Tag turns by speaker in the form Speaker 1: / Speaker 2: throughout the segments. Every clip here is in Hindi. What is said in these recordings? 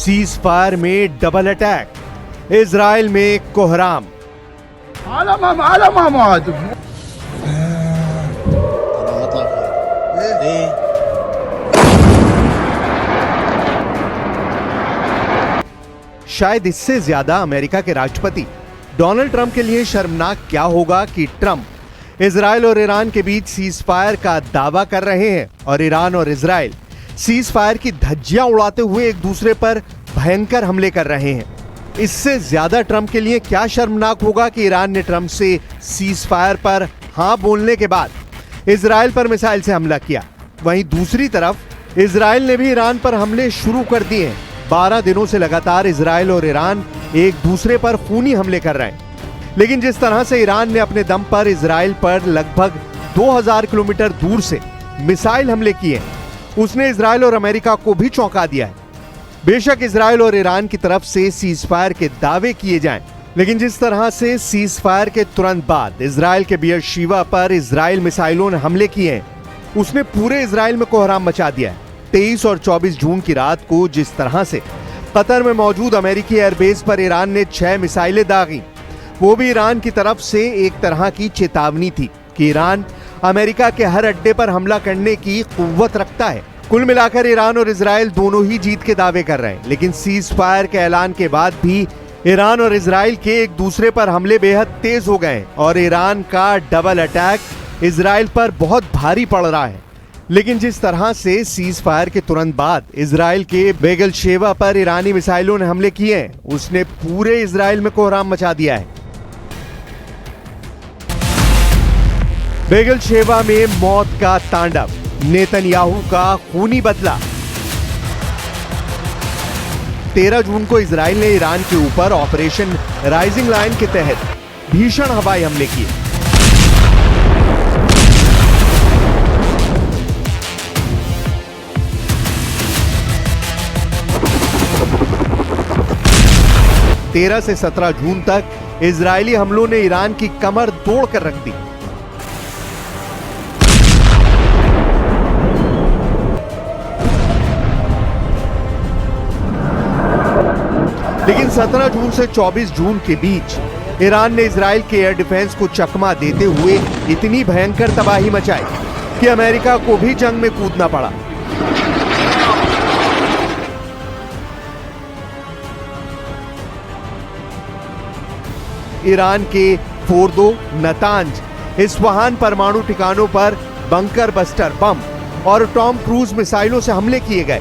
Speaker 1: सीज फायर में डबल अटैक, इजराइल में कोहराम। शायद इससे ज्यादा अमेरिका के राष्ट्रपति डोनाल्ड ट्रंप के लिए शर्मनाक क्या होगा कि ट्रंप इजराइल और ईरान के बीच सीज फायर का दावा कर रहे हैं और ईरान और इजराइल सीज फायर की धज्जियां उड़ाते हुए एक दूसरे पर भयंकर हमले कर रहे हैं। इससे ज्यादा ट्रंप के लिए क्या शर्मनाक होगा कि ईरान ने ट्रंप से सीज फायर पर हां बोलने के बाद इजराइल पर मिसाइल से हमला किया। वहीं दूसरी तरफ इजराइल ने भी ईरान पर हमले शुरू कर दिए हैं। 12 दिनों से लगातार इजराइल और ईरान एक दूसरे पर खूनी हमले कर रहे हैं। लेकिन जिस तरह से ईरान ने अपने दम पर इजराइल पर लगभग 2000 किलोमीटर दूर से मिसाइल हमले किए, उसने इजराइल और अमेरिका को भी चौंका दिया है। बेशक इजराइल और ईरान की तरफ से सीज फायर के दावे किए जाएं, लेकिन जिस तरह से सीज फायर के तुरंत बाद इजराइल के बियरशेवा पर इजराइल मिसाइलों ने हमले किए हैं, उसने पूरे इजराइल में कोहराम मचा दिया है। 23 और 24 जून की रात को जिस तरह से कतर में मौजूद अमेरिकी एयरबेस पर ईरान ने 6 मिसाइलें दागी, वो भी ईरान की तरफ से एक तरह की चेतावनी थी कि ईरान अमेरिका के हर अड्डे पर हमला करने की कुव्वत रखता है। कुल मिलाकर ईरान और इजराइल दोनों ही जीत के दावे कर रहे हैं, लेकिन सीज फायर के ऐलान के बाद भी ईरान और इजराइल के एक दूसरे पर हमले बेहद तेज हो गए और ईरान का डबल अटैक इजराइल पर बहुत भारी पड़ रहा है। लेकिन जिस तरह से सीज फायर के तुरंत बाद इजराइल के बेगलशेवा पर ईरानी मिसाइलों ने हमले किए हैं, उसने पूरे इजराइल में कोहराम मचा दिया है। बेगलशेवा में मौत का तांडव, नेतन्याहू का खूनी बदला। 13 जून को इजराइल ने ईरान के ऊपर ऑपरेशन राइजिंग लाइन के तहत भीषण हवाई हमले किए। तेरह से 17 जून तक इजरायली हमलों ने ईरान की कमर तोड़कर रख दी। लेकिन 17 जून से 24 जून के बीच ईरान ने इजराइल के एयर डिफेंस को चकमा देते हुए इतनी भयंकर तबाही मचाई कि अमेरिका को भी जंग में कूदना पड़ा। ईरान के फोर्दो, नतांज, इस्फहान परमाणु ठिकानों पर बंकर बस्टर बम और टॉम क्रूज मिसाइलों से हमले किए गए।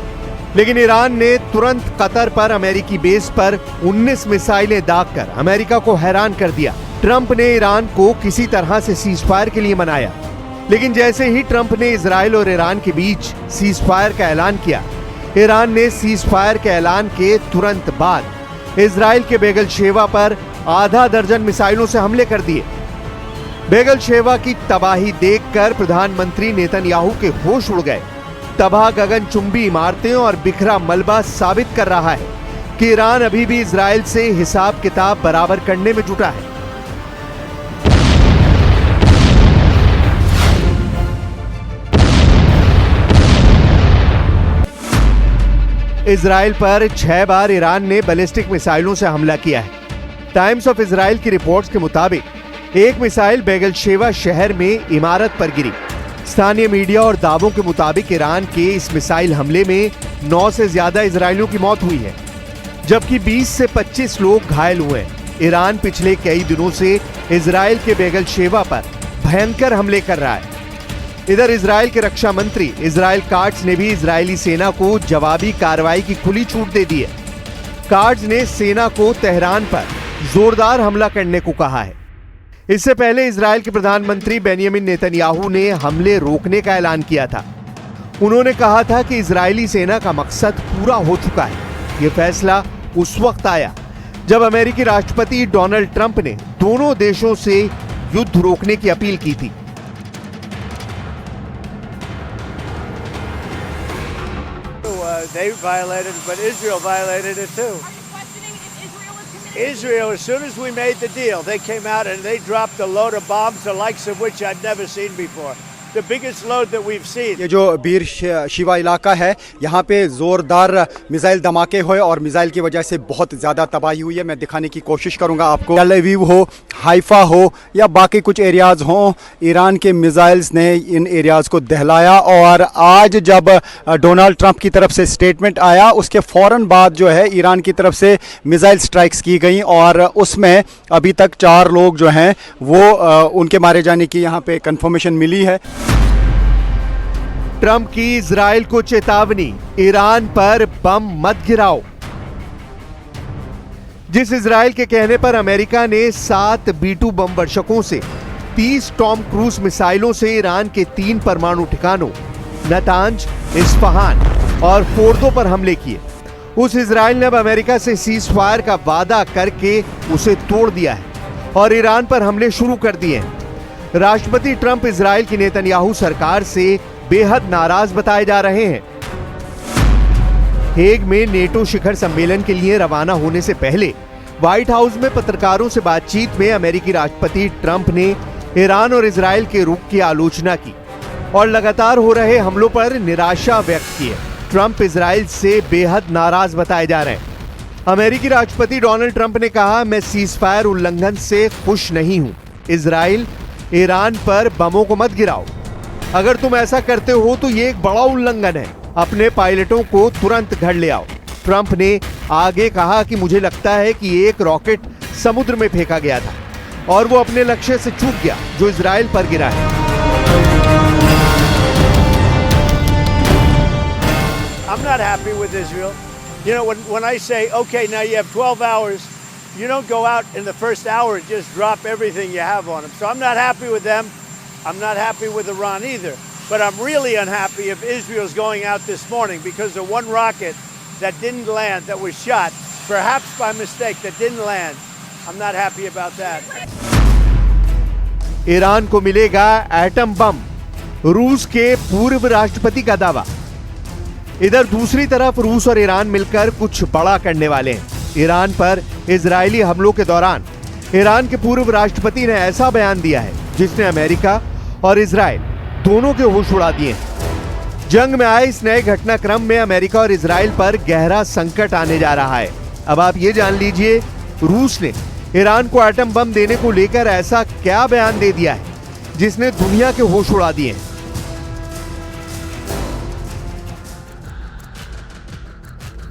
Speaker 1: लेकिन ईरान ने तुरंत कतर पर अमेरिकी बेस पर 19 मिसाइलें दागकर अमेरिका को हैरान कर दिया। ट्रंप ने ईरान को किसी तरह से सीज फायर के लिए मनाया, लेकिन जैसे ही ट्रंप ने इजराइल और ईरान के बीच सीज फायर का ऐलान किया, ईरान ने सीज फायर के ऐलान के तुरंत बाद इजराइल के बेगलशेवा पर आधा दर्जन मिसाइलों से हमले कर दिए। बेगलशेवा की तबाही देखकर प्रधानमंत्री नेतन्याहू के होश उड़ गए। तबाह गगनचुंबी इमारतें और बिखरा मलबा साबित कर रहा है कि ईरान अभी भी इजराइल से हिसाब किताब बराबर करने में जुटा है। इजराइल पर 6 बार ईरान ने बैलिस्टिक मिसाइलों से हमला किया है। टाइम्स ऑफ इजराइल की रिपोर्ट्स के मुताबिक एक मिसाइल बेगलशेवा शहर में इमारत पर गिरी। स्थानीय मीडिया और दावों के मुताबिक ईरान के इस मिसाइल हमले में 9 से ज्यादा इजरायलियों की मौत हुई है, जबकि 20 से 25 लोग घायल हुए हैं। ईरान पिछले कई दिनों से इजराइल के बेगलशेवा पर भयंकर हमले कर रहा है। इधर इजराइल के रक्षा मंत्री इजराइल काट्ज ने भी इजरायली सेना को जवाबी कार्रवाई की खुली छूट दे दी है। काट्ज ने सेना को तेहरान पर जोरदार हमला करने को कहा है। इससे पहले इजराइल के प्रधानमंत्री बेंयामिन नेतन्याहू ने हमले रोकने का ऐलान किया था। उन्होंने कहा था कि इजरायली सेना का मकसद पूरा हो चुका है। यह फैसला उस वक्त आया जब अमेरिकी राष्ट्रपति डोनाल्ड ट्रंप ने दोनों देशों से युद्ध रोकने की अपील की थी।
Speaker 2: They violated it, but Israel violated it too. Israel, as soon as we made the deal, they came out and they dropped a load of bombs, the likes of which I've never seen before. the biggest load that we've seen.
Speaker 3: ये जो बीर शिवा इलाका है, यहाँ पे ज़ोरदार मिसाइल धमाके हुए और मिसाइल की वजह से बहुत ज़्यादा तबाही हुई है। मैं दिखाने की कोशिश करूँगा आपको। टेल अवीव हो, हाइफा हो या बाकी कुछ एरियाज़ हों, ईरान के मिसाइल्स ने इन एरियाज़ को दहलाया। और आज जब डोनाल्ड ट्रंप की तरफ से स्टेटमेंट आया, उसके फ़ौरन बाद जो है ईरान की तरफ से मिसाइल स्ट्राइक्स की गई और उसमें अभी तक 4 लोग जो हैं वो उनके मारे जाने की यहाँ पे कंफर्मेशन मिली है।
Speaker 1: ट्रंप की इजराइल को चेतावनी, ईरान पर बम मत गिराओ। जिस इजराइल के कहने पर अमेरिका ने 7 B-2 बम वर्षकों से 30 टॉम क्रूज मिसाइलों से ईरान के 3 परमाणु ठिकानों नतांज, इस्फहान और फोर्दो पर हमले किए, उस इजराइल ने अब अमेरिका से सीज फायर का वादा करके उसे तोड़ दिया है और ईरान पर हमले शुरू कर दिए हैं। राष्ट्रपति ट्रंप इजराइल की नेतन्याहू सरकार से बेहद नाराज बताए जा रहे हैं। हेग में नेटो शिखर सम्मेलन के लिए रवाना होने से पहले व्हाइट हाउस में पत्रकारों से बातचीत में अमेरिकी राष्ट्रपति ट्रंप ने ईरान और इजराइल के रुख की आलोचना की और लगातार हो रहे हमलों पर निराशा व्यक्त की है। ट्रंप इजराइल से बेहद नाराज बताए जा रहे हैं। अमेरिकी राष्ट्रपति डोनाल्ड ट्रंप ने कहा, मैं सीज फायर उल्लंघन से खुश नहीं हूं। इजराइल, ईरान पर बमों को मत गिराओ। अगर तुम ऐसा करते हो तो ये एक बड़ा उल्लंघन है। अपने पायलटों को तुरंत घर ले आओ। ट्रंप ने आगे कहा कि मुझे लगता है कि एक रॉकेट समुद्र में फेंका गया था और वो अपने लक्ष्य से चूक गया जो इजराइल पर गिरा है।
Speaker 2: I'm not happy with Israel. You know, when I say, okay, now you have 12 hours, you don't go out in the first hour and just drop everything you have on them. So I'm not happy with them. I'm not happy with Iran either. But I'm really unhappy if Israel's going out this morning because of one rocket that didn't land, that was shot, perhaps by mistake, that didn't land. I'm not happy about that.
Speaker 1: Iran को मिलेगा एटम बम, रूस के पूर्व राष्ट्रपति का दावा। इधर दूसरी तरफ रूस और ईरान मिलकर कुछ बड़ा करने वाले हैं। ईरान पर इजरायली हमलों के दौरान ईरान के पूर्व राष्ट्रपति ने ऐसा बयान दिया है जिसने अमेरिका और इजराइल दोनों के होश उड़ा दिए हैं। जंग में आए इस नए घटनाक्रम में अमेरिका और इजराइल पर गहरा संकट आने जा रहा है। अब आप ये जान लीजिए, रूस ने ईरान को एटम बम देने को लेकर ऐसा क्या बयान दे दिया है जिसने दुनिया के होश उड़ा दिए हैं।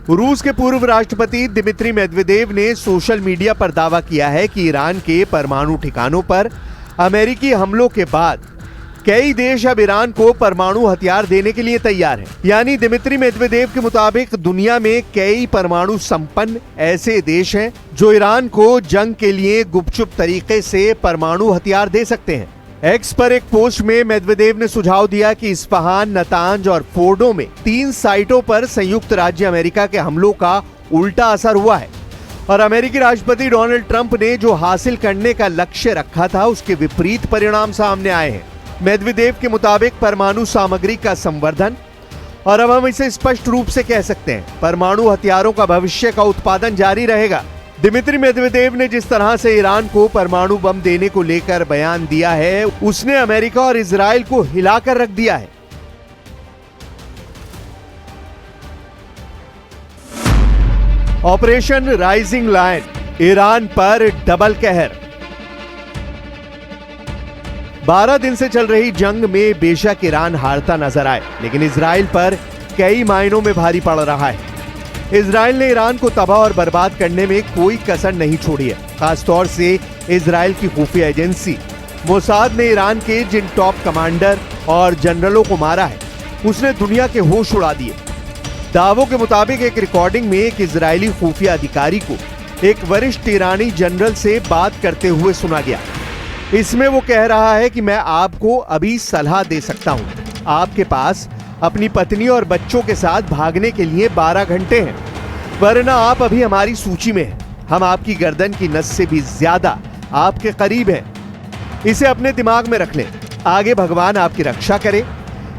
Speaker 1: रूस के पूर्व राष्ट्रपति दिमित्री मेदवेदेव ने सोशल मीडिया पर दावा किया है कि ईरान के परमाणु ठिकानों पर अमेरिकी हमलों के बाद कई देश अब ईरान को परमाणु हथियार देने के लिए तैयार हैं। यानी दिमित्री मेदवेदेव के मुताबिक दुनिया में कई परमाणु संपन्न ऐसे देश हैं जो ईरान को जंग के लिए गुपचुप तरीके से परमाणु हथियार दे सकते हैं। एक्स पर एक पोस्ट में मेदवेदेव ने सुझाव दिया कि इस्फहान, नतांज और फोर्डो में 3 साइटों पर संयुक्त राज्य अमेरिका के हमलों का उल्टा असर हुआ है और अमेरिकी राष्ट्रपति डोनाल्ड ट्रंप ने जो हासिल करने का लक्ष्य रखा था उसके विपरीत परिणाम सामने आए हैं। मेदवेदेव के मुताबिक परमाणु सामग्री का संवर्धन, और अब हम इसे स्पष्ट रूप से कह सकते हैं, परमाणु हथियारों का भविष्य का उत्पादन जारी रहेगा। दिमित्री मेदवेदेव ने जिस तरह से ईरान को परमाणु बम देने को लेकर बयान दिया है, उसने अमेरिका और इजराइल को हिलाकर रख दिया है। ऑपरेशन राइजिंग लायन, ईरान पर डबल कहर। 12 दिन से चल रही जंग में बेशक ईरान हारता नजर आए, लेकिन इजराइल पर कई मायनों में भारी पड़ रहा है। इजराइल ने ईरान को तबाह और बर्बाद करने में कोई कसर नहीं छोड़ी है। खासतौर से इजराइल की खुफिया एजेंसी मोसाद ने ईरान के जिन टॉप कमांडर और जनरलों को मारा है, उसने दुनिया के होश उड़ा दिए। दावों के मुताबिक एक रिकॉर्डिंग में एक इजरायली खुफिया अधिकारी को एक वरिष्ठ ईरानी जनरल से बात करते हुए सुना गया। इसमें वो कह रहा है कि मैं आपको अभी सलाह दे सकता हूं, आपके पास अपनी पत्नी और बच्चों के साथ भागने के लिए 12 घंटे हैं, वरना आप अभी हमारी सूची में हैं। हम आपकी गर्दन की नस से भी ज्यादा आपके करीब हैं। इसे अपने दिमाग में रख लें। आगे भगवान आपकी रक्षा करे।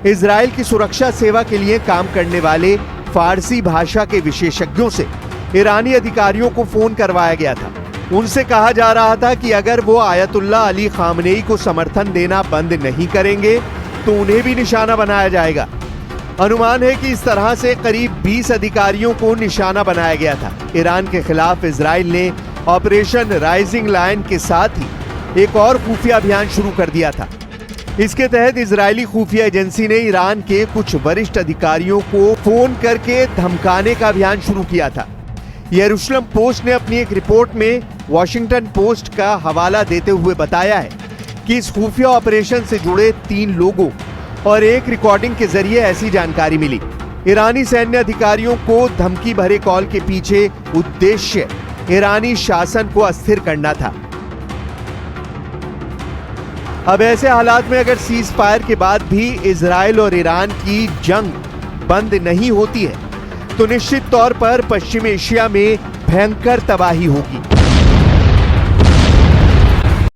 Speaker 1: इजराइल की सुरक्षा सेवा के लिए काम करने वाले फारसी भाषा के विशेषज्ञों से ईरानी अधिकारियों को फोन करवाया गया था। उनसे कहा जा रहा था कि अगर वो आयतुल्लाह अली खामनेई को समर्थन देना बंद नहीं करेंगे तो उन्हें भी निशाना बनाया जाएगा। अनुमान है कि इस तरह से करीब 20 अधिकारियों को निशाना बनाया गया था। ईरान के खिलाफ इजराइल ने ऑपरेशन राइजिंग लायन के साथ ही एक और खुफिया अभियान शुरू कर दिया था। इसके तहत इजरायली खुफिया एजेंसी ने ईरान के कुछ वरिष्ठ अधिकारियों को फोन करके धमकाने का अभियान शुरू किया था। यरूशलेम पोस्ट ने अपनी एक रिपोर्ट में वॉशिंगटन पोस्ट का हवाला देते हुए बताया है कि इस खुफिया ऑपरेशन से जुड़े 3 लोगों और एक रिकॉर्डिंग के जरिए ऐसी जानकारी मिली। ईरानी सैन्य अधिकारियों को धमकी भरे कॉल के पीछे उद्देश्य ईरानी शासन को अस्थिर करना था। अब ऐसे हालात में अगर सीज फायर के बाद भी इजराइल और ईरान की जंग बंद नहीं होती है तो निश्चित तौर पर पश्चिमी एशिया में भयंकर तबाही होगी।